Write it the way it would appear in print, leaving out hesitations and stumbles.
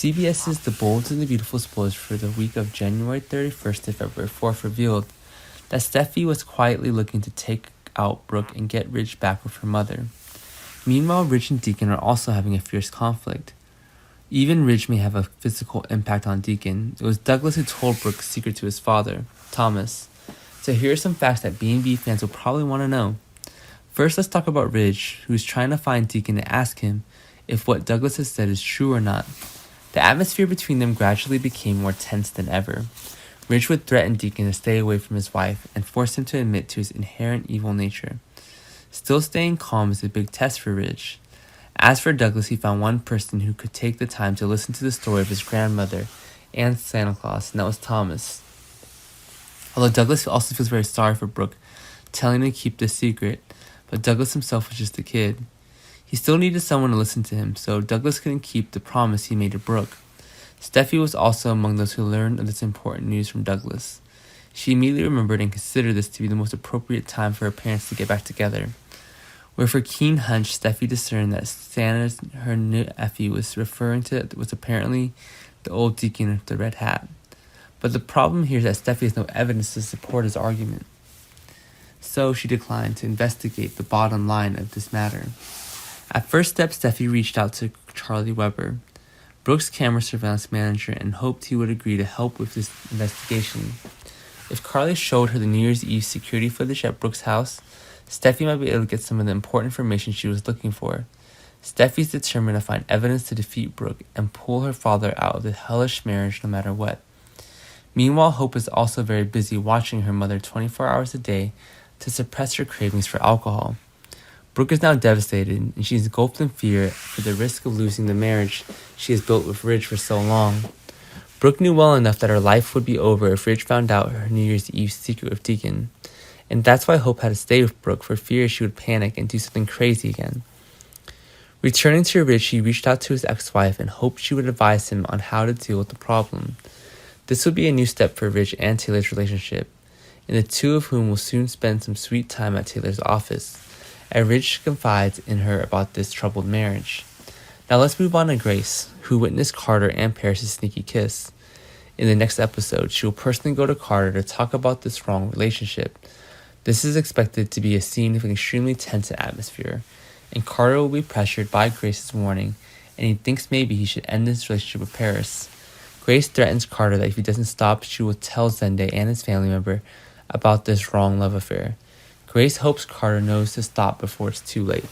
CBS's The Bold and the Beautiful spoilers for the week of January 31st to February 4th revealed that Steffi was quietly looking to take out Brooke and get Ridge back with her mother. Meanwhile, Ridge and Deacon are also having a fierce conflict. Even Ridge may have a physical impact on Deacon. It was Douglas who told Brooke's secret to his father, Thomas. So here are some facts that B&B fans will probably want to know. First, let's talk about Ridge, who's trying to find Deacon to ask him if what Douglas has said is true or not. The atmosphere between them gradually became more tense than ever. Ridge would threaten Deacon to stay away from his wife and force him to admit to his inherent evil nature. Still staying calm is a big test for Ridge. As for Douglas, he found one person who could take the time to listen to the story of his grandmother and Santa Claus, and that was Thomas. Although Douglas also feels very sorry for Brooke, telling him to keep this secret, but Douglas himself was just a kid. He still needed someone to listen to him, so Douglas couldn't keep the promise he made to Brooke. Steffi was also among those who learned of this important news from Douglas. She immediately remembered and considered this to be the most appropriate time for her parents to get back together. With her keen hunch, Steffi discerned that Santa her nephew was referring to was apparently the old Deacon with the red hat. But the problem here is that Steffi has no evidence to support his argument. So she declined to investigate the bottom line of this matter. At first step, Steffi reached out to Charlie Weber, Brooke's camera surveillance manager, and hoped he would agree to help with this investigation. If Carly showed her the New Year's Eve security footage at Brooke's house, Steffi might be able to get some of the important information she was looking for. Steffi's determined to find evidence to defeat Brooke and pull her father out of the hellish marriage no matter what. Meanwhile, Hope is also very busy watching her mother 24 hours a day to suppress her cravings for alcohol. Brooke is now devastated, and she is engulfed in fear for the risk of losing the marriage she has built with Ridge for so long. Brooke knew well enough that her life would be over if Ridge found out her New Year's Eve secret with Deacon, and that's why Hope had to stay with Brooke for fear she would panic and do something crazy again. Returning to Ridge, she reached out to his ex-wife and hoped she would advise him on how to deal with the problem. This would be a new step for Ridge and Taylor's relationship, and the two of whom will soon spend some sweet time at Taylor's office, as Ridge confides in her about this troubled marriage. Now let's move on to Grace, who witnessed Carter and Paris' sneaky kiss. In the next episode, she will personally go to Carter to talk about this wrong relationship. This is expected to be a scene of an extremely tense atmosphere, and Carter will be pressured by Grace's warning, and he thinks maybe he should end this relationship with Paris. Grace threatens Carter that if he doesn't stop, she will tell Zende and his family member about this wrong love affair. Grace hopes Carter knows to stop before it's too late.